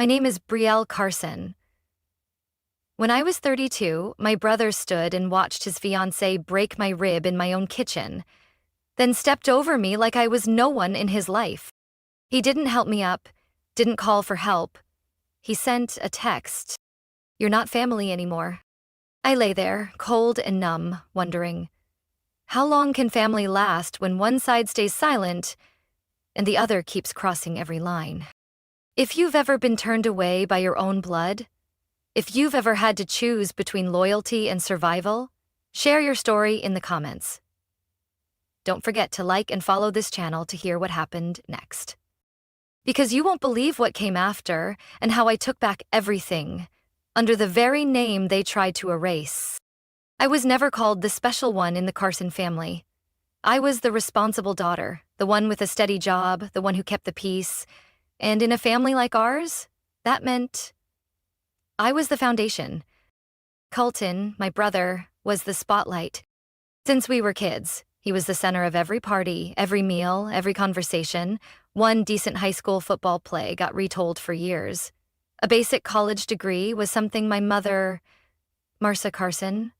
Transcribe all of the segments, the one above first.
My name is Brielle Carson. When I was 32, my brother stood and watched his fiancée break my rib in my own kitchen, then stepped over me like I was no one in his life. He didn't help me up, didn't call for help. He sent a text. "You're not family anymore." I lay there, cold and numb, wondering, how long can family last when one side stays silent and the other keeps crossing every line? If you've ever been turned away by your own blood, if you've ever had to choose between loyalty and survival, share your story in the comments. Don't forget to like and follow this channel to hear what happened next. Because you won't believe what came after and how I took back everything under the very name they tried to erase. I was never called the special one in the Carson family. I was the responsible daughter, the one with a steady job, the one who kept the peace. And in a family like ours, that meant I was the foundation. Colton, my brother, was the spotlight. Since we were kids, he was the center of every party, every meal, every conversation. One decent high school football play got retold for years. A basic college degree was something my mother, Marcia Carson,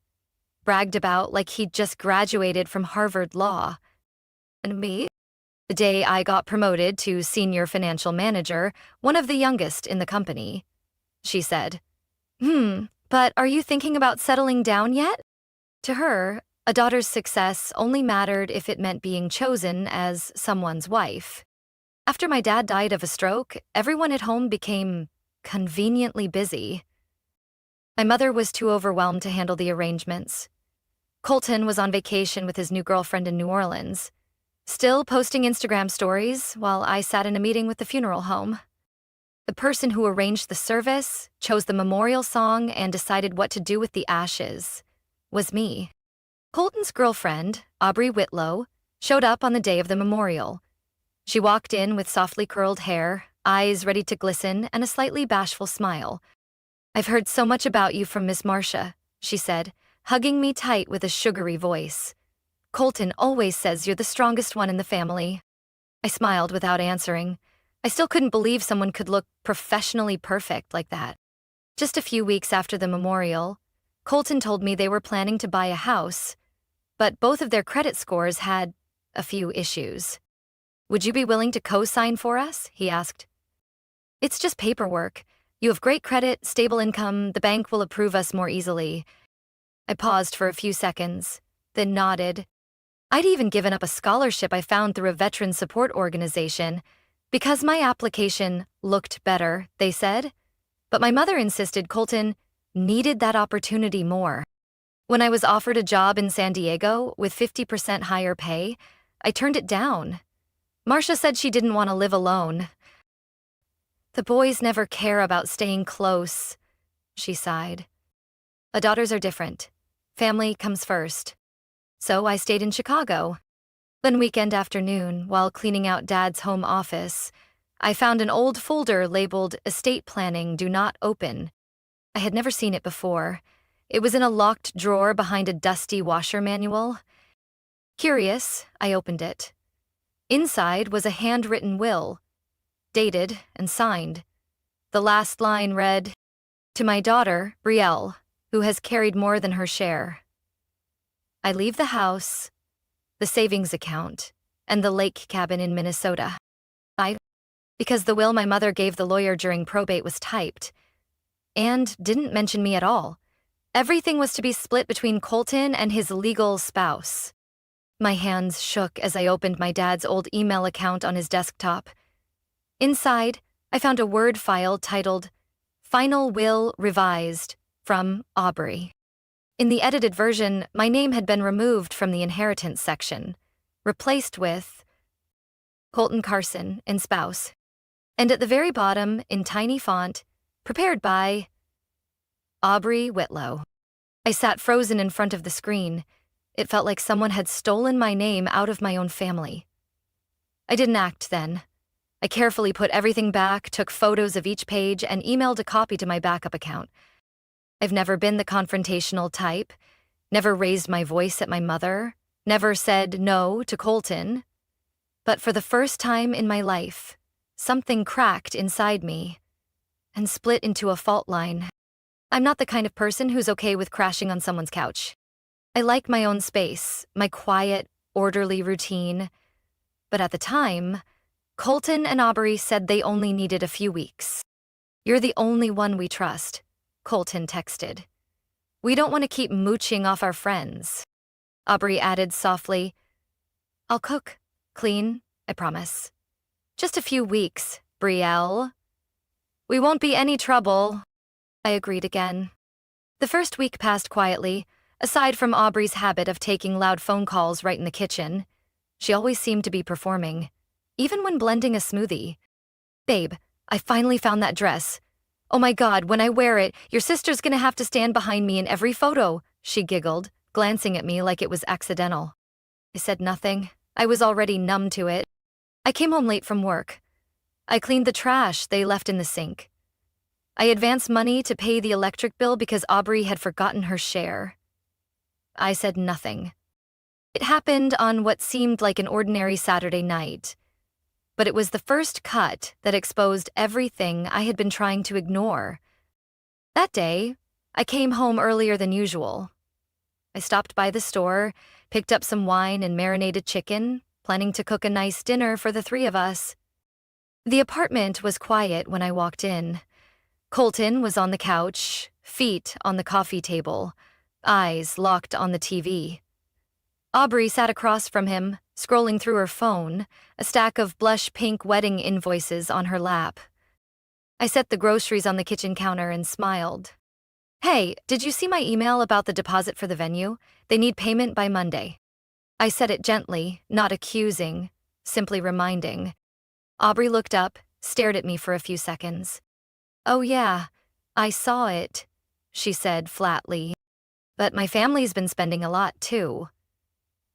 bragged about like he'd just graduated from Harvard Law. And me? The day I got promoted to senior financial manager, one of the youngest in the company, she said, "But are you thinking about settling down yet?" To her, a daughter's success only mattered if it meant being chosen as someone's wife. After my dad died of a stroke, everyone at home became conveniently busy. My mother was too overwhelmed to handle the arrangements. Colton was on vacation with his new girlfriend in New Orleans, still posting Instagram stories while I sat in a meeting with the funeral home. The person who arranged the service, chose the memorial song, and decided what to do with the ashes was me. Colton's girlfriend, Aubrey Whitlow, showed up on the day of the memorial. She walked in with softly curled hair, eyes ready to glisten, and a slightly bashful smile. "I've heard so much about you from Miss Marcia," she said, hugging me tight with a sugary voice. "Colton always says you're the strongest one in the family." I smiled without answering. I still couldn't believe someone could look professionally perfect like that. Just a few weeks after the memorial, Colton told me they were planning to buy a house, but both of their credit scores had a few issues. "Would you be willing to co-sign for us?" he asked. "It's just paperwork. You have great credit, stable income, the bank will approve us more easily." I paused for a few seconds, then nodded. I'd even given up a scholarship I found through a veteran support organization because my application looked better, they said. But my mother insisted Colton needed that opportunity more. When I was offered a job in San Diego with 50% higher pay, I turned it down. Marcia said she didn't want to live alone. "The boys never care about staying close," she sighed. "Daughters are different. Family comes first." So I stayed in Chicago. One weekend afternoon, while cleaning out Dad's home office, I found an old folder labeled "Estate Planning Do Not Open." I had never seen it before. It was in a locked drawer behind a dusty washer manual. Curious, I opened it. Inside was a handwritten will, dated and signed. The last line read, "To my daughter, Brielle, who has carried more than her share. I leave the house, the savings account, and the lake cabin in Minnesota." Because the will my mother gave the lawyer during probate was typed, and didn't mention me at all. Everything was to be split between Colton and his legal spouse. My hands shook as I opened my dad's old email account on his desktop. Inside, I found a Word file titled "Final Will Revised" from Aubrey. In the edited version, my name had been removed from the inheritance section, replaced with Colton Carson and spouse. And at the very bottom, in tiny font, prepared by Aubrey Whitlow. I sat frozen in front of the screen. It felt like someone had stolen my name out of my own family. I didn't act then. I carefully put everything back, took photos of each page, and emailed a copy to my backup account. I've never been the confrontational type, never raised my voice at my mother, never said no to Colton. But for the first time in my life, something cracked inside me. and split into a fault line. I'm not the kind of person who's okay with crashing on someone's couch. I like my own space, my quiet, orderly routine. But at the time, Colton and Aubrey said they only needed a few weeks. "You're the only one we trust," Colton texted. "We don't want to keep mooching off our friends." Aubrey added softly, "I'll cook, clean, I promise. Just a few weeks, Brielle. We won't be any trouble." I agreed again. The first week passed quietly, aside from Aubrey's habit of taking loud phone calls right in the kitchen. She always seemed to be performing, even when blending a smoothie. "Babe, I finally found that dress. Oh my God, when I wear it, your sister's gonna have to stand behind me in every photo," she giggled, glancing at me like it was accidental. I said nothing. I was already numb to it. I came home late from work. I cleaned the trash they left in the sink. I advanced money to pay the electric bill because Aubrey had forgotten her share. I said nothing. It happened on what seemed like an ordinary Saturday night, but it was the first cut that exposed everything I had been trying to ignore. That day, I came home earlier than usual. I stopped by the store, picked up some wine and marinated chicken, planning to cook a nice dinner for the three of us. The apartment was quiet when I walked in. Colton was on the couch, feet on the coffee table, eyes locked on the TV. Aubrey sat across from him, scrolling through her phone, a stack of blush pink wedding invoices on her lap. I set the groceries on the kitchen counter and smiled. "Hey, did you see my email about the deposit for the venue? They need payment by Monday." I said it gently, not accusing, simply reminding. Aubrey looked up, stared at me for a few seconds. "Oh yeah, I saw it," she said flatly. "But my family's been spending a lot too.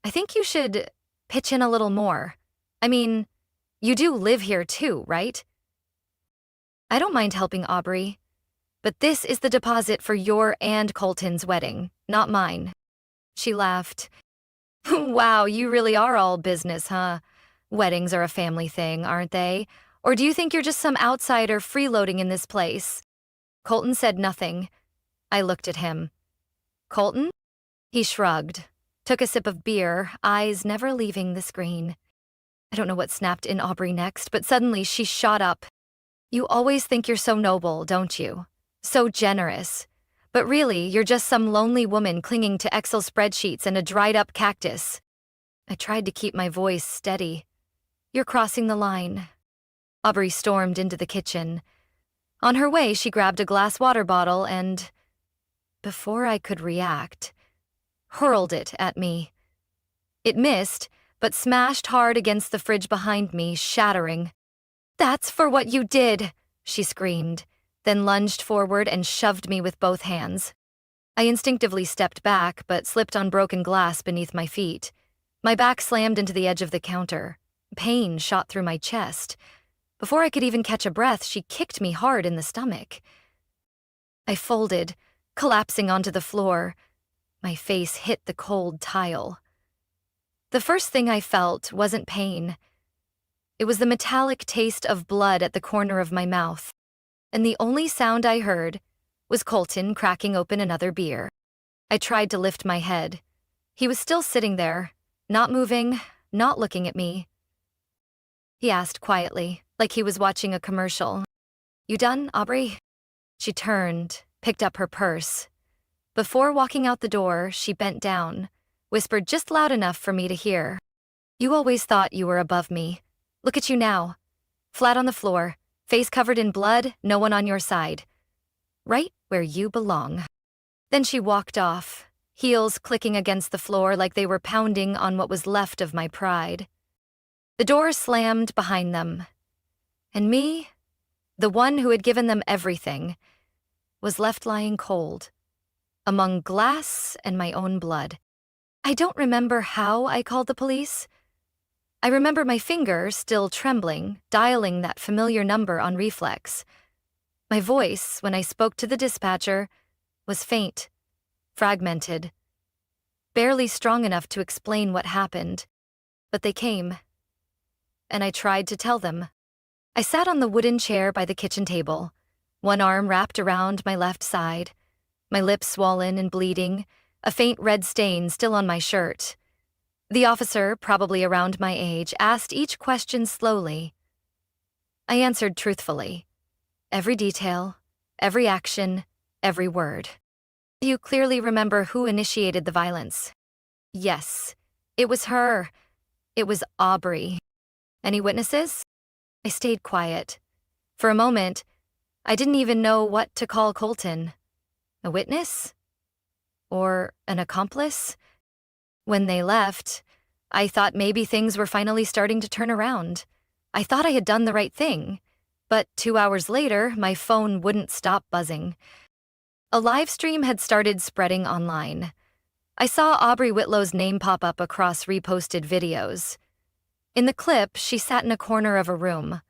I think you should pitch in a little more. I mean, you do live here too, right?" "I don't mind helping, Aubrey. But this is the deposit for your and Colton's wedding, not mine." She laughed. "Wow, you really are all business, huh? Weddings are a family thing, aren't they? Or do you think you're just some outsider freeloading in this place?" Colton said nothing. I looked at him. "Colton?" He shrugged, took a sip of beer, eyes never leaving the screen. I don't know what snapped in Aubrey next, but suddenly she shot up. "You always think you're so noble, don't you? So generous. But really, you're just some lonely woman clinging to Excel spreadsheets and a dried-up cactus." I tried to keep my voice steady. "You're crossing the line." Aubrey stormed into the kitchen. On her way, she grabbed a glass water bottle and, before I could react, hurled it at me. It missed, but smashed hard against the fridge behind me, shattering. "That's for what you did," she screamed, then lunged forward and shoved me with both hands. I instinctively stepped back, but slipped on broken glass beneath my feet. My back slammed into the edge of the counter. Pain shot through my chest. Before I could even catch a breath, she kicked me hard in the stomach. I folded, collapsing onto the floor. My face hit the cold tile. The first thing I felt wasn't pain. It was the metallic taste of blood at the corner of my mouth. And the only sound I heard was Colton cracking open another beer. I tried to lift my head. He was still sitting there, not moving, not looking at me. He asked quietly, like he was watching a commercial. "You done, Aubrey?" She turned, picked up her purse. Before walking out the door, she bent down, whispered just loud enough for me to hear. "You always thought you were above me. Look at you now. Flat on the floor, face covered in blood, no one on your side. Right where you belong." Then she walked off, heels clicking against the floor like they were pounding on what was left of my pride. The door slammed behind them. And me, the one who had given them everything, was left lying cold, among glass and my own blood. I don't remember how I called the police. I remember my finger, still trembling, dialing that familiar number on reflex. My voice, when I spoke to the dispatcher, was faint, fragmented, barely strong enough to explain what happened. But they came, and I tried to tell them. I sat on the wooden chair by the kitchen table, one arm wrapped around my left side, my lips swollen and bleeding, a faint red stain still on my shirt. The officer, probably around my age, asked each question slowly. I answered truthfully. Every detail, every action, every word. You clearly remember who initiated the violence. Yes, it was her. It was Aubrey. Any witnesses? I stayed quiet. For a moment, I didn't even know what to call Colton. A witness? Or an accomplice? When they left, I thought maybe things were finally starting to turn around. I thought I had done the right thing. But 2 hours later, my phone wouldn't stop buzzing. A live stream had started spreading online. I saw Aubrey Whitlow's name pop up across reposted videos. In the clip, she sat in a corner of a room,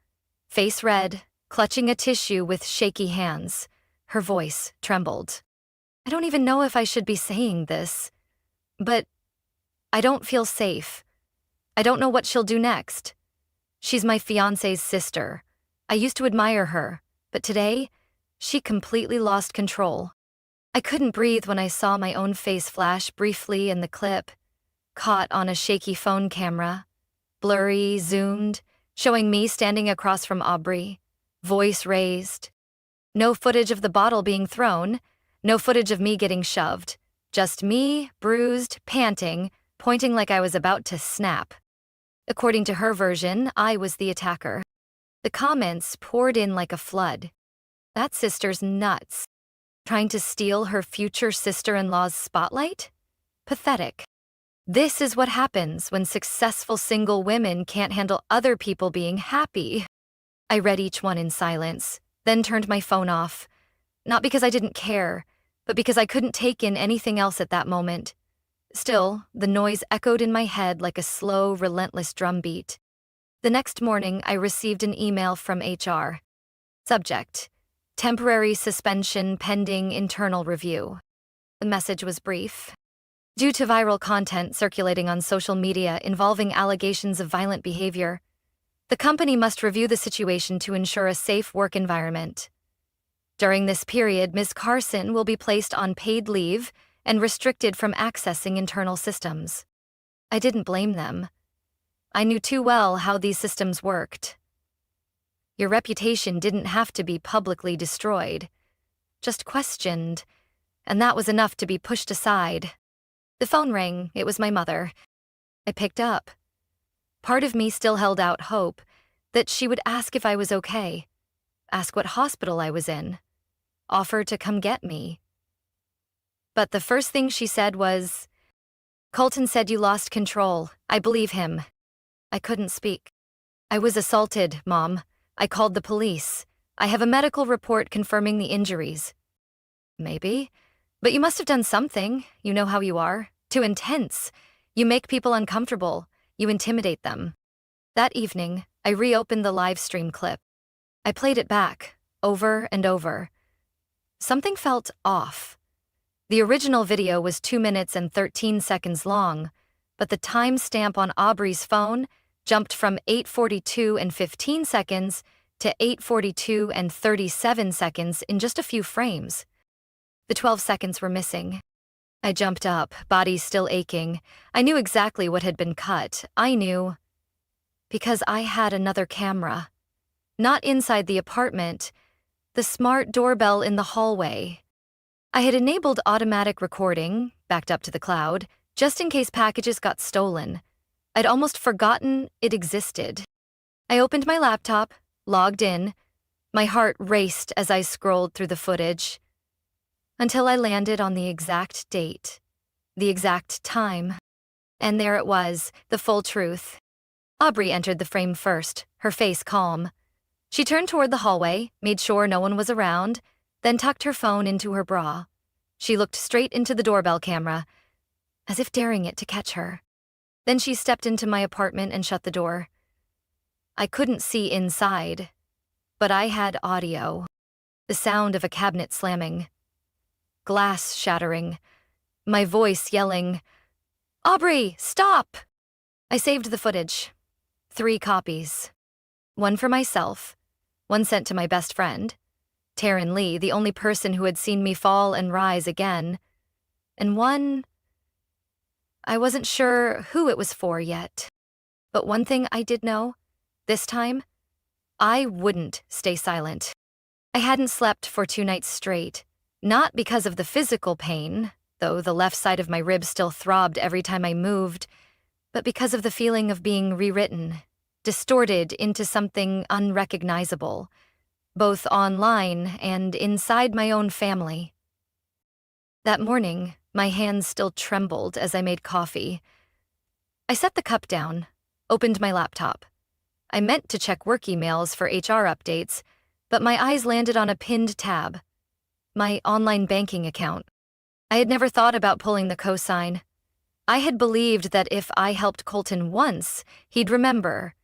face red, clutching a tissue with shaky hands. Her voice trembled. I don't even know if I should be saying this, but I don't feel safe. I don't know what she'll do next. She's my fiancé's sister. I used to admire her, but today, she completely lost control. I couldn't breathe when I saw my own face flash briefly in the clip, caught on a shaky phone camera, blurry, zoomed, showing me standing across from Aubrey, voice raised. No footage of the bottle being thrown, no footage of me getting shoved, just me, bruised, panting, pointing like I was about to snap. According to her version, I was the attacker. The comments poured in like a flood. That sister's nuts. Trying to steal her future sister-in-law's spotlight? Pathetic. This is what happens when successful single women can't handle other people being happy. I read each one in silence, then turned my phone off. Not because I didn't care, but because I couldn't take in anything else at that moment. Still, the noise echoed in my head like a slow, relentless drumbeat. The next morning, I received an email from HR. Subject: temporary suspension pending internal review. The message was brief. Due to viral content circulating on social media involving allegations of violent behavior, the company must review the situation to ensure a safe work environment. During this period, Ms. Carson will be placed on paid leave and restricted from accessing internal systems. I didn't blame them. I knew too well how these systems worked. Your reputation didn't have to be publicly destroyed, just questioned, and that was enough to be pushed aside. The phone rang. It was my mother. I picked up. Part of me still held out hope that she would ask if I was okay, ask what hospital I was in, offer to come get me. But the first thing she said was, "Colton said you lost control. I believe him." I couldn't speak. "I was assaulted, Mom. I called the police. I have a medical report confirming the injuries." "Maybe. But you must have done something. You know how you are. Too intense. You make people uncomfortable. You intimidate them." That evening, I reopened the live stream clip. I played it back, over and over. Something felt off. The original video was 2 minutes and 13 seconds long, but the timestamp on Aubrey's phone jumped from 8:42 and 15 seconds to 8:42 and 37 seconds in just a few frames. The 12 seconds were missing. I jumped up, body still aching. I knew exactly what had been cut. I knew because I had another camera. Not inside the apartment, the smart doorbell in the hallway. I had enabled automatic recording, backed up to the cloud, just in case packages got stolen. I'd almost forgotten it existed. I opened my laptop, logged in. My heart raced as I scrolled through the footage, until I landed on the exact date, the exact time. And there it was, the full truth. Aubrey entered the frame first, her face calm. She turned toward the hallway, made sure no one was around, then tucked her phone into her bra. She looked straight into the doorbell camera, as if daring it to catch her. Then she stepped into my apartment and shut the door. I couldn't see inside, but I had audio. The sound of a cabinet slamming, glass shattering, my voice yelling, "Aubrey, stop!" I saved the footage. 3 copies. One for myself, one sent to my best friend, Taryn Lee, the only person who had seen me fall and rise again. And one, I wasn't sure who it was for yet. But one thing I did know, this time, I wouldn't stay silent. I hadn't slept for 2 nights straight, not because of the physical pain, though the left side of my ribs still throbbed every time I moved, but because of the feeling of being rewritten, distorted into something unrecognizable, both online and inside my own family. That morning, my hands still trembled as I made coffee. I set the cup down, opened my laptop. I meant to check work emails for HR updates, but my eyes landed on a pinned tab. My online banking account. I had never thought about pulling the cosign. I had believed that if I helped Colton once, he'd remember.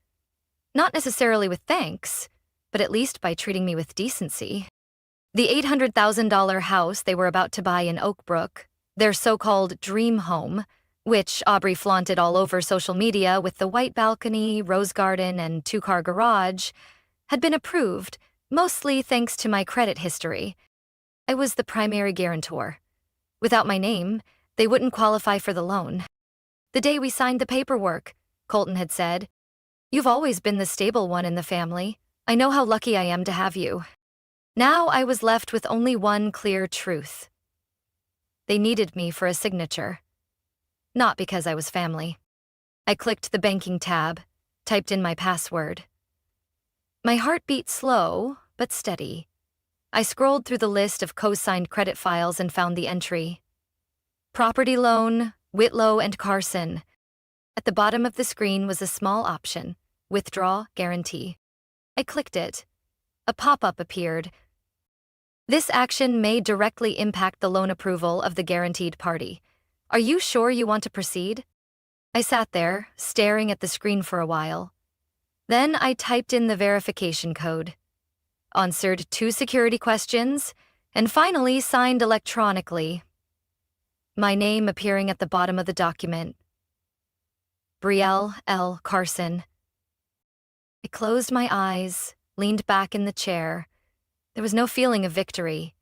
Not necessarily with thanks, but at least by treating me with decency. The $800,000 house they were about to buy in Oak Brook, their so-called dream home, which Aubrey flaunted all over social media with the white balcony, rose garden, and 2-car garage, had been approved, mostly thanks to my credit history. I was the primary guarantor. Without my name, they wouldn't qualify for the loan. The day we signed the paperwork, Colton had said, "You've always been the stable one in the family. I know how lucky I am to have you." Now I was left with only one clear truth. They needed me for a signature. Not because I was family. I clicked the banking tab, typed in my password. My heart beat slow, but steady. I scrolled through the list of co-signed credit files and found the entry. Property loan, Whitlow and Carson. At the bottom of the screen was a small option, withdraw guarantee. I clicked it. A pop-up appeared. This action may directly impact the loan approval of the guaranteed party. Are you sure you want to proceed? I sat there, staring at the screen for a while. Then I typed in the verification code, answered 2 security questions, and finally signed electronically. My name appearing at the bottom of the document. Brielle L. Carson. I closed my eyes, leaned back in the chair. There was no feeling of victory,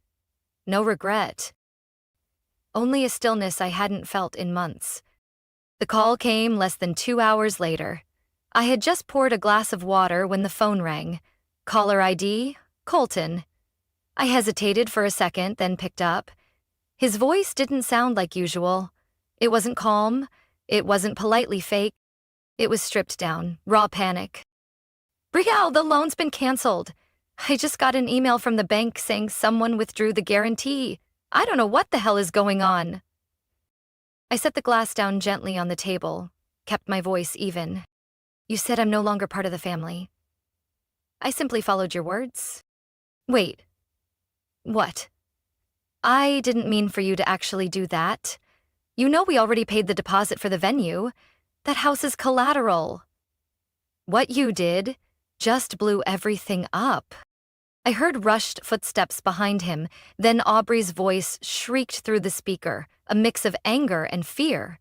no regret. Only a stillness I hadn't felt in months. The call came less than 2 hours later. I had just poured a glass of water when the phone rang. Caller ID, Colton. I hesitated for a second, then picked up. His voice didn't sound like usual. It wasn't calm. It wasn't politely fake. It was stripped down, raw panic. "Brielle, the loan's been canceled. I just got an email from the bank saying someone withdrew the guarantee. I don't know what the hell is going on." I set the glass down gently on the table, kept my voice even. "You said I'm no longer part of the family. I simply followed your words." "Wait. What?" "I didn't mean for you to actually do that. You know we already paid the deposit for the venue. That house is collateral." "What you did just blew everything up." I heard rushed footsteps behind him, then Aubrey's voice shrieked through the speaker, a mix of anger and fear.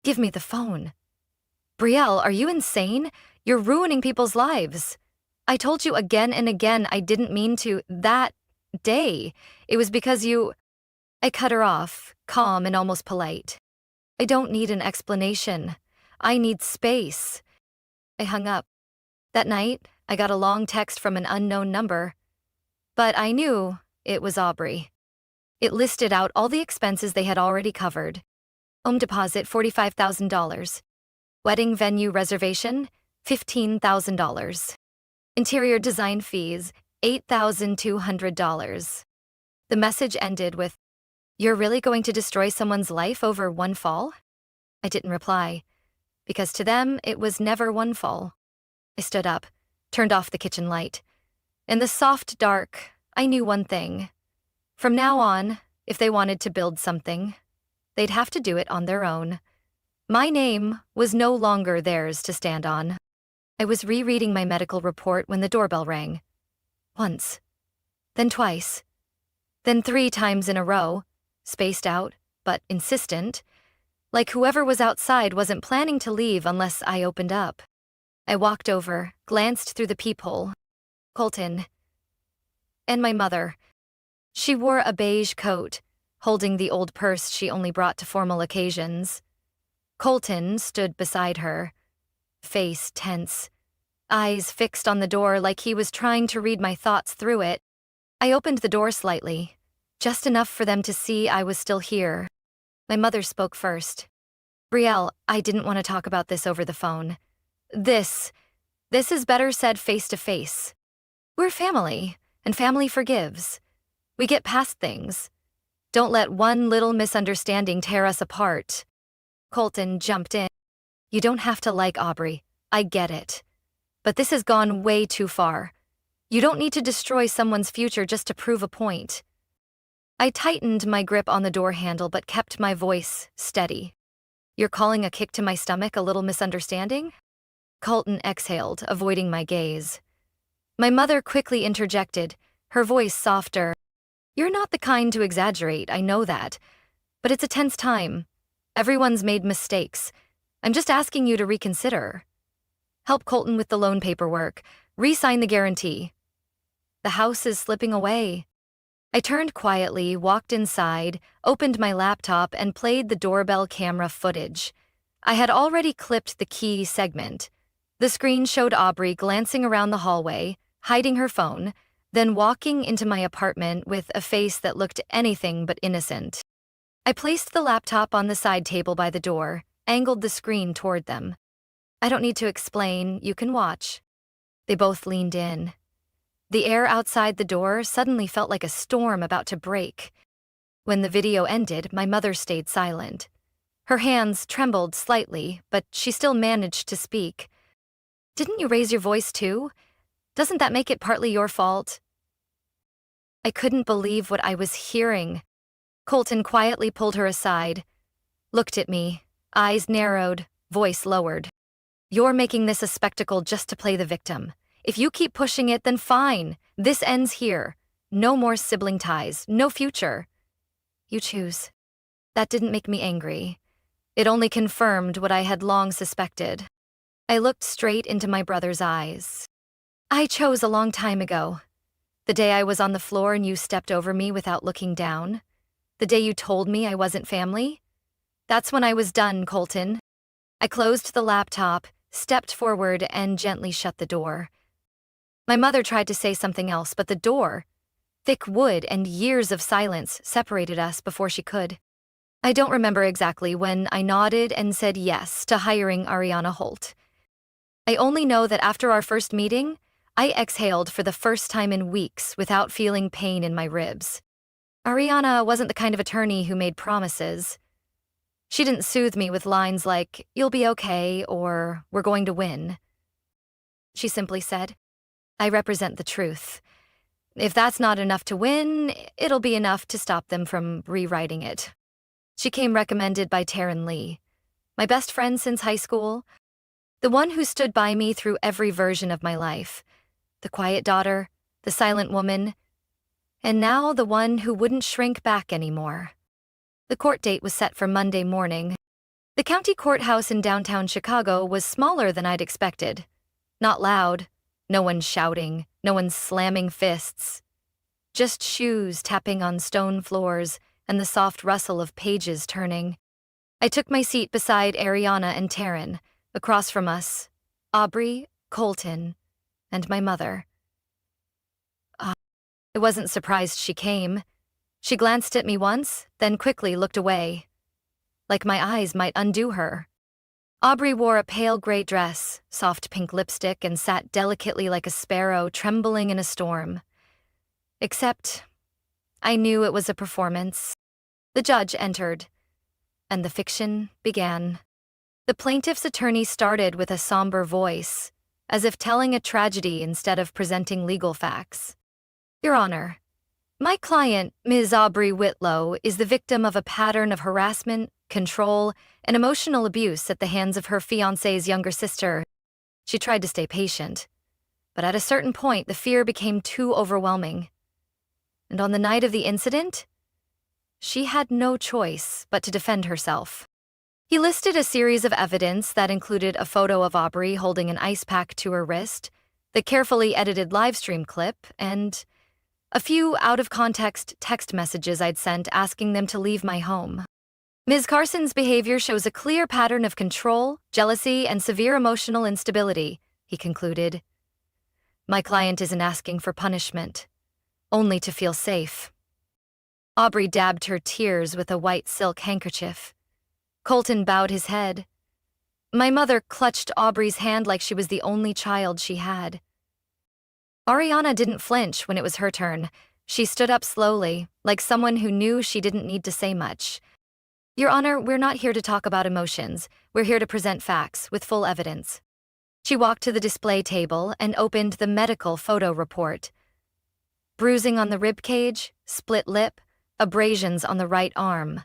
"Give me the phone." "Brielle, are you insane? You're ruining people's lives. I told you again and again I didn't mean to that day. It was because you—" I cut her off, calm and almost polite. "I don't need an explanation. I need space." I hung up. That night, I got a long text from an unknown number. But I knew it was Aubrey. It listed out all the expenses they had already covered. Home deposit, $45,000. Wedding venue reservation, $15,000. Interior design fees, $8,200. The message ended with, "You're really going to destroy someone's life over one fall?" I didn't reply, because to them it was never one fall. I stood up, turned off the kitchen light. In the soft dark, I knew one thing. From now on, if they wanted to build something, they'd have to do it on their own. My name was no longer theirs to stand on. I was rereading my medical report when the doorbell rang. Once, then twice, then 3 times in a row, spaced out, but insistent, like whoever was outside wasn't planning to leave unless I opened up. I walked over, glanced through the peephole. "Colton." and my mother. She wore a beige coat, holding the old purse she only brought to formal occasions. Colton stood beside her, face tense, eyes fixed on the door like he was trying to read my thoughts through it. I opened the door slightly, just enough for them to see I was still here. My mother spoke first. "Brielle, I didn't want to talk about this over the phone. This is better said face to face. We're family, and family forgives. We get past things. Don't let one little misunderstanding tear us apart." Colton jumped in. "You don't have to like Aubrey. I get it. But this has gone way too far. You don't need to destroy someone's future just to prove a point." I tightened my grip on the door handle but kept my voice steady. "You're calling a kick to my stomach a little misunderstanding?" Colton exhaled, avoiding my gaze. My mother quickly interjected, her voice softer. "You're not the kind to exaggerate, I know that. But it's a tense time. Everyone's made mistakes. I'm just asking you to reconsider. Help Colton with the loan paperwork. Re-sign the guarantee. The house is slipping away." I turned quietly, walked inside, opened my laptop, and played the doorbell camera footage. I had already clipped the key segment. The screen showed Aubrey glancing around the hallway, hiding her phone, then walking into my apartment with a face that looked anything but innocent. I placed the laptop on the side table by the door, angled the screen toward them. "I don't need to explain, you can watch." They both leaned in. The air outside the door suddenly felt like a storm about to break. When the video ended, my mother stayed silent. Her hands trembled slightly, but she still managed to speak. "Didn't you raise your voice too? Doesn't that make it partly your fault?" I couldn't believe what I was hearing. Colton quietly pulled her aside, looked at me, eyes narrowed, voice lowered. "You're making this a spectacle just to play the victim. If you keep pushing it, then fine. This ends here. No more sibling ties, no future. You choose." That didn't make me angry. It only confirmed what I had long suspected. I looked straight into my brother's eyes. "I chose a long time ago. The day I was on the floor and you stepped over me without looking down. The day you told me I wasn't family. That's when I was done, Colton." I closed the laptop, stepped forward, and gently shut the door. My mother tried to say something else, but the door, thick wood and years of silence, separated us before she could. I don't remember exactly when I nodded and said yes to hiring Ariana Holt. I only know that after our first meeting, I exhaled for the first time in weeks without feeling pain in my ribs. Ariana wasn't the kind of attorney who made promises. She didn't soothe me with lines like, "You'll be okay," or "We're going to win." She simply said, "I represent the truth. If that's not enough to win, it'll be enough to stop them from rewriting it." She came recommended by Taryn Lee, my best friend since high school, the one who stood by me through every version of my life, the quiet daughter, the silent woman, and now the one who wouldn't shrink back anymore. The court date was set for Monday morning. The county courthouse in downtown Chicago was smaller than I'd expected. Not loud. No one shouting, no one slamming fists. Just shoes tapping on stone floors and the soft rustle of pages turning. I took my seat beside Ariana and Taryn. Across from us, Aubrey, Colton, and my mother. I wasn't surprised she came. She glanced at me once, then quickly looked away, like my eyes might undo her. Aubrey wore a pale gray dress, soft pink lipstick, and sat delicately like a sparrow trembling in a storm. Except, I knew it was a performance. The judge entered, and the fiction began. The plaintiff's attorney started with a somber voice, as if telling a tragedy instead of presenting legal facts. "Your Honor, my client, Ms. Aubrey Whitlow, is the victim of a pattern of harassment, control, and emotional abuse at the hands of her fiancé's younger sister." She tried to stay patient, but at a certain point the fear became too overwhelming. And on the night of the incident, she had no choice but to defend herself. He listed a series of evidence that included a photo of Aubrey holding an ice pack to her wrist, the carefully edited livestream clip, and A few out-of-context text messages I'd sent asking them to leave my home. Ms. Carson's behavior shows a clear pattern of control, jealousy, and severe emotional instability, he concluded. My client isn't asking for punishment, only to feel safe. Aubrey dabbed her tears with a white silk handkerchief. Colton bowed his head. My mother clutched Aubrey's hand like she was the only child she had. Ariana didn't flinch when it was her turn. She stood up slowly, like someone who knew she didn't need to say much. Your Honor, we're not here to talk about emotions. We're here to present facts with full evidence. She walked to the display table and opened the medical photo report. Bruising on the rib cage, split lip, abrasions on the right arm.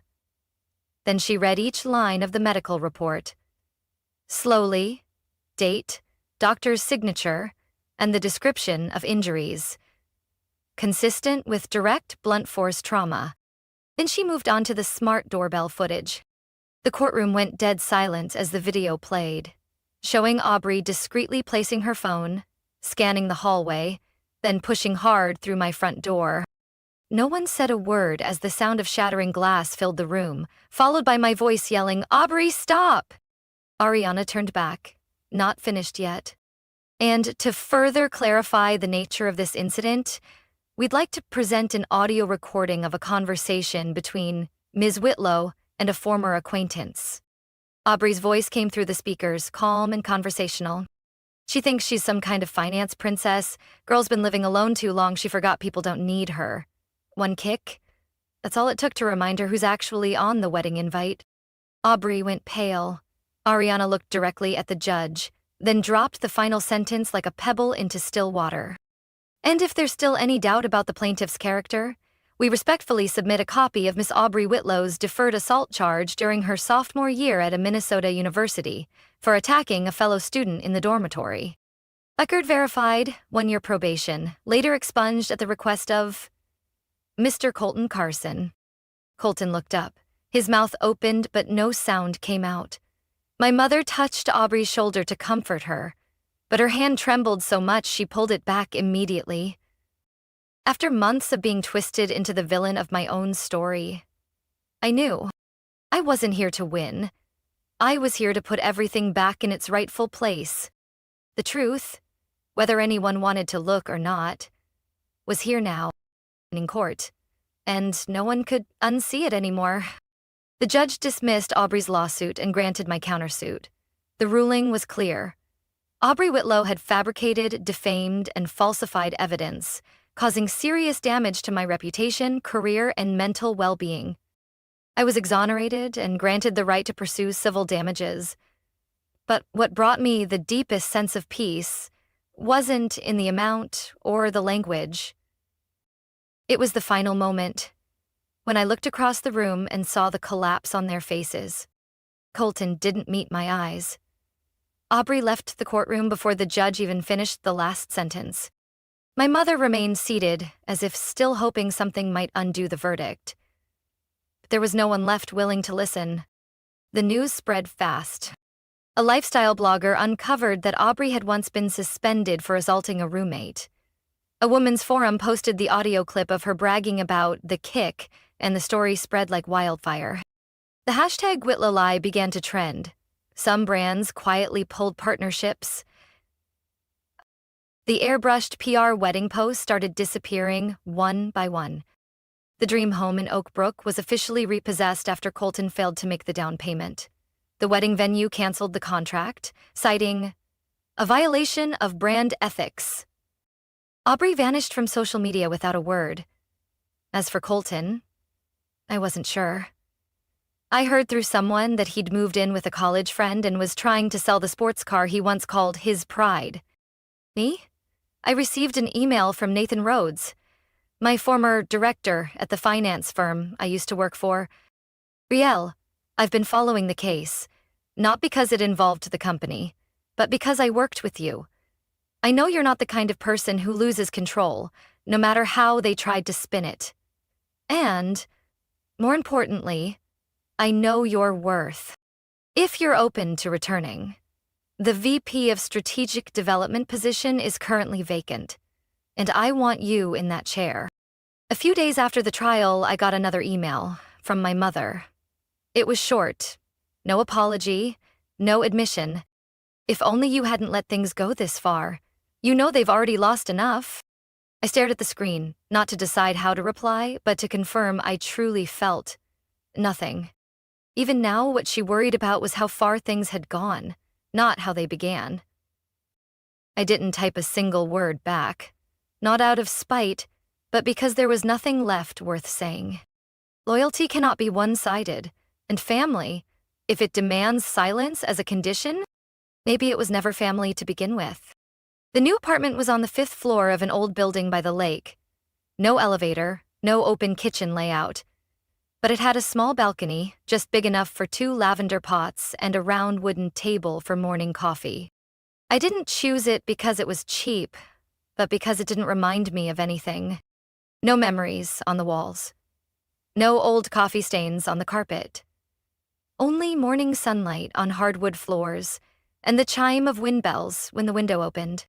Then she read each line of the medical report. Slowly, date, doctor's signature, and the description of injuries. Consistent with direct blunt force trauma. Then she moved on to the smart doorbell footage. The courtroom went dead silent as the video played, showing Aubrey discreetly placing her phone, scanning the hallway, then pushing hard through my front door. No one said a word as the sound of shattering glass filled the room, followed by my voice yelling, "Aubrey, stop!" Ariana turned back, not finished yet. And to further clarify the nature of this incident, we'd like to present an audio recording of a conversation between Ms. Whitlow and a former acquaintance. Aubrey's voice came through the speakers, calm and conversational. She thinks she's some kind of finance princess. Girl's been living alone too long, she forgot people don't need her. One kick? That's all it took to remind her who's actually on the wedding invite. Aubrey went pale. Ariana looked directly at the judge, then dropped the final sentence like a pebble into still water. And if there's still any doubt about the plaintiff's character, we respectfully submit a copy of Miss Aubrey Whitlow's deferred assault charge during her sophomore year at a Minnesota university for attacking a fellow student in the dormitory. Record verified, 1-year probation, later expunged at the request of Mr. Colton Carson. Colton looked up. His mouth opened, but no sound came out. My mother touched Aubrey's shoulder to comfort her, but her hand trembled so much she pulled it back immediately. After months of being twisted into the villain of my own story, I knew I wasn't here to win. I was here to put everything back in its rightful place. The truth, whether anyone wanted to look or not, was here now, in court, and no one could unsee it anymore. The judge dismissed Aubrey's lawsuit and granted my countersuit. The ruling was clear. Aubrey Whitlow had fabricated, defamed, and falsified evidence, causing serious damage to my reputation, career, and mental well-being. I was exonerated and granted the right to pursue civil damages. But what brought me the deepest sense of peace wasn't in the amount or the language. It was the final moment, when I looked across the room and saw the collapse on their faces. Colton didn't meet my eyes. Aubrey left the courtroom before the judge even finished the last sentence. My mother remained seated, as if still hoping something might undo the verdict. But there was no one left willing to listen. The news spread fast. A lifestyle blogger uncovered that Aubrey had once been suspended for assaulting a roommate. A women's forum posted the audio clip of her bragging about the kick, and the story spread like wildfire. The hashtag #WhitlowLie began to trend. Some brands quietly pulled partnerships. The airbrushed PR wedding posts started disappearing one by one. The dream home in Oak Brook was officially repossessed after Colton failed to make the down payment. The wedding venue canceled the contract, citing a violation of brand ethics. Aubrey vanished from social media without a word. As for Colton, I wasn't sure. I heard through someone that he'd moved in with a college friend and was trying to sell the sports car he once called his pride. Me? I received an email from Nathan Rhodes, my former director at the finance firm I used to work for. Riel, I've been following the case, not because it involved the company, but because I worked with you. I know you're not the kind of person who loses control, no matter how they tried to spin it. And, more importantly, I know your worth. If you're open to returning, the VP of Strategic Development position is currently vacant. And I want you in that chair. A few days after the trial, I got another email from my mother. It was short. No apology, no admission. If only you hadn't let things go this far. You know they've already lost enough. I stared at the screen, not to decide how to reply, but to confirm I truly felt nothing. Even now, what she worried about was how far things had gone, not how they began. I didn't type a single word back. Not out of spite, but because there was nothing left worth saying. Loyalty cannot be one-sided, and family, if it demands silence as a condition, maybe it was never family to begin with. The new apartment was on the 5th floor of an old building by the lake. No elevator, no open kitchen layout. But it had a small balcony, just big enough for 2 lavender pots and a round wooden table for morning coffee. I didn't choose it because it was cheap, but because it didn't remind me of anything. No memories on the walls. No old coffee stains on the carpet. Only morning sunlight on hardwood floors and the chime of wind bells when the window opened.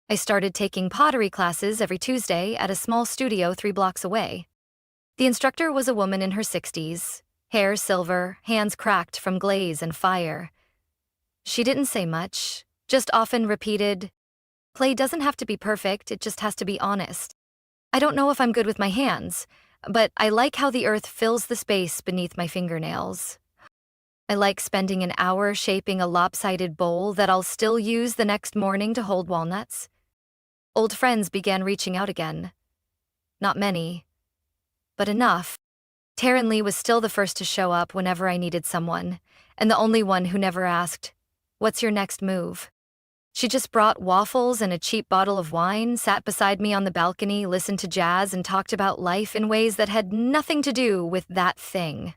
I started taking pottery classes every Tuesday at a small studio 3 blocks away. The instructor was a woman in her 60s, hair silver, hands cracked from glaze and fire. She didn't say much, just often repeated, "Clay doesn't have to be perfect, it just has to be honest." I don't know if I'm good with my hands, but I like how the earth fills the space beneath my fingernails. I like spending an hour shaping a lopsided bowl that I'll still use the next morning to hold walnuts. Old friends began reaching out again. Not many, but enough. Taryn Lee was still the first to show up whenever I needed someone, and the only one who never asked, "What's your next move?" She just brought waffles and a cheap bottle of wine, sat beside me on the balcony, listened to jazz, and talked about life in ways that had nothing to do with that thing.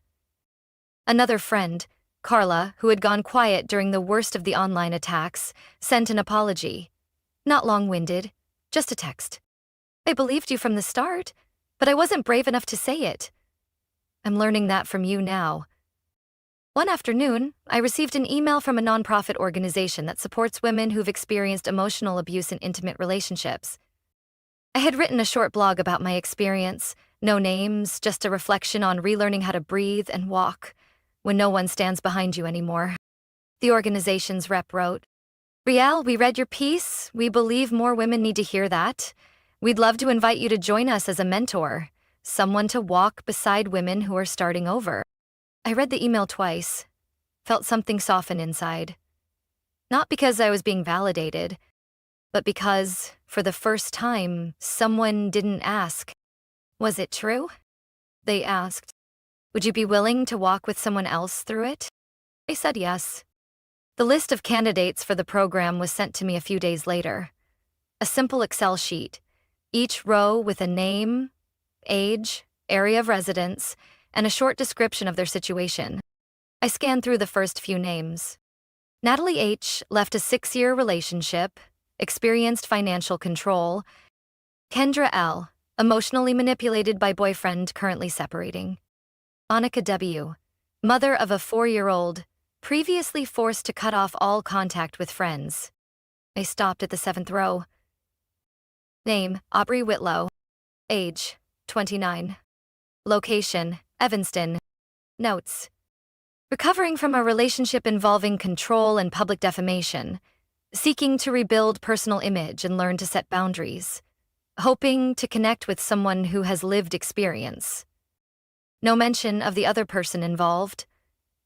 Another friend, Carla, who had gone quiet during the worst of the online attacks, sent an apology. Not long-winded, just a text. "I believed you from the start, but I wasn't brave enough to say it. I'm learning that from you now." One afternoon, I received an email from a nonprofit organization that supports women who've experienced emotional abuse in intimate relationships. I had written a short blog about my experience, no names, just a reflection on relearning how to breathe and walk when no one stands behind you anymore. The organization's rep wrote, "Riel, we read your piece. We believe more women need to hear that. We'd love to invite you to join us as a mentor, someone to walk beside women who are starting over." I read the email twice, felt something soften inside. Not because I was being validated, but because, for the first time, someone didn't ask, "Was it true?" They asked, "Would you be willing to walk with someone else through it?" I said yes. The list of candidates for the program was sent to me a few days later. A simple Excel sheet, each row with a name, age, area of residence, and a short description of their situation. I scanned through the first few names. Natalie H. left a 6-year relationship, experienced financial control. Kendra L., emotionally manipulated by boyfriend, currently separating. Annika W., mother of a 4-year-old, previously forced to cut off all contact with friends. I stopped at the 7th row. Name, Aubrey Whitlow. Age, 29. Location, Evanston. Notes. Recovering from a relationship involving control and public defamation. Seeking to rebuild personal image and learn to set boundaries. Hoping to connect with someone who has lived experience. No mention of the other person involved.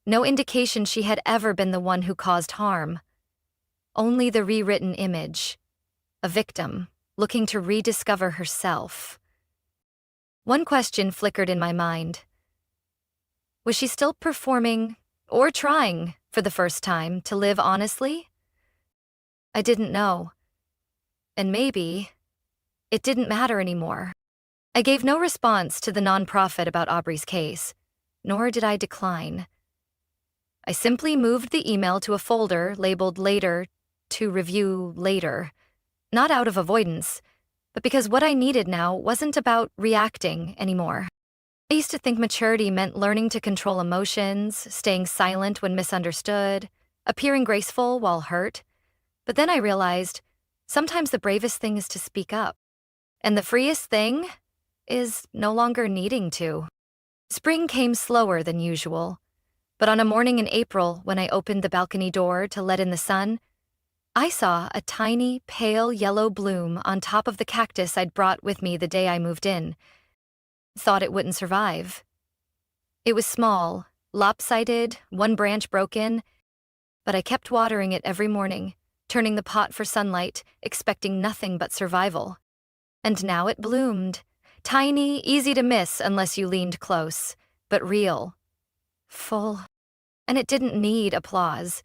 No indication she had ever been the one who caused harm. Only the rewritten image. A victim, looking to rediscover herself. One question flickered in my mind. Was she still performing, or trying, for the first time, to live honestly? I didn't know. And maybe it didn't matter anymore. I gave no response to the nonprofit about Aubrey's case, nor did I decline. I simply moved the email to a folder labeled Later to review later, not out of avoidance, but because what I needed now wasn't about reacting anymore. I used to think maturity meant learning to control emotions, staying silent when misunderstood, appearing graceful while hurt. But then I realized, sometimes the bravest thing is to speak up. And the freest thing is no longer needing to. Spring came slower than usual, but on a morning in April when I opened the balcony door to let in the sun, I saw a tiny, pale yellow bloom on top of the cactus I'd brought with me the day I moved in. Thought it wouldn't survive. It was small, lopsided, one branch broken, but I kept watering it every morning, turning the pot for sunlight, expecting nothing but survival. And now it bloomed. Tiny, easy to miss unless you leaned close, but real. Full. And it didn't need applause.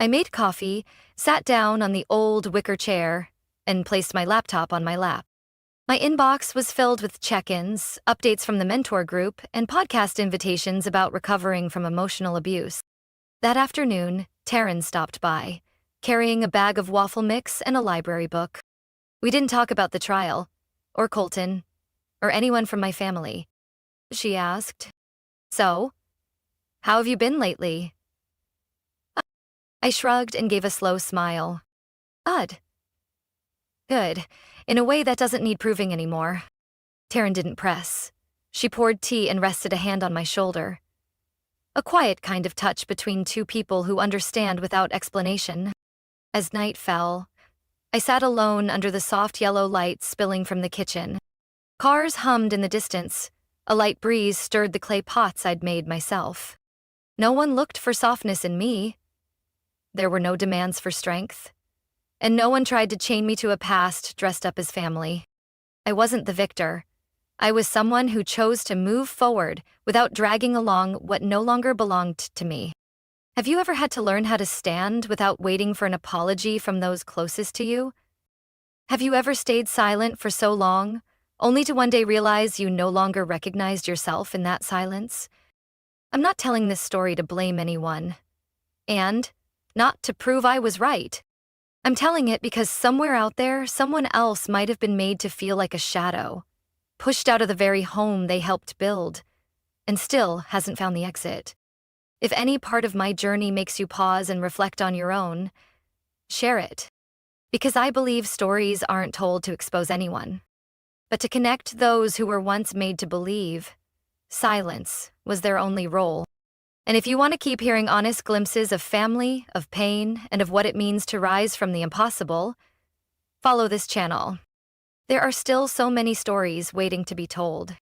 I made coffee, sat down on the old wicker chair, and placed my laptop on my lap. My inbox was filled with check-ins, updates from the mentor group, and podcast invitations about recovering from emotional abuse. That afternoon, Taryn stopped by, carrying a bag of waffle mix and a library book. We didn't talk about the trial, or Colton, or anyone from my family. She asked, "So, how have you been lately?" I shrugged and gave a slow smile. Odd. Good, in a way that doesn't need proving anymore. Taryn didn't press. She poured tea and rested a hand on my shoulder. A quiet kind of touch between two people who understand without explanation. As night fell, I sat alone under the soft yellow light spilling from the kitchen. Cars hummed in the distance. A light breeze stirred the clay pots I'd made myself. No one looked for softness in me. There were no demands for strength. And no one tried to chain me to a past dressed up as family. I wasn't the victor. I was someone who chose to move forward without dragging along what no longer belonged to me. Have you ever had to learn how to stand without waiting for an apology from those closest to you? Have you ever stayed silent for so long, only to one day realize you no longer recognized yourself in that silence? I'm not telling this story to blame anyone. And not to prove I was right. I'm telling it because somewhere out there, someone else might have been made to feel like a shadow, pushed out of the very home they helped build, and still hasn't found the exit. If any part of my journey makes you pause and reflect on your own, share it. Because I believe stories aren't told to expose anyone, but to connect those who were once made to believe silence was their only role. And if you want to keep hearing honest glimpses of family, of pain, and of what it means to rise from the impossible, follow this channel. There are still so many stories waiting to be told.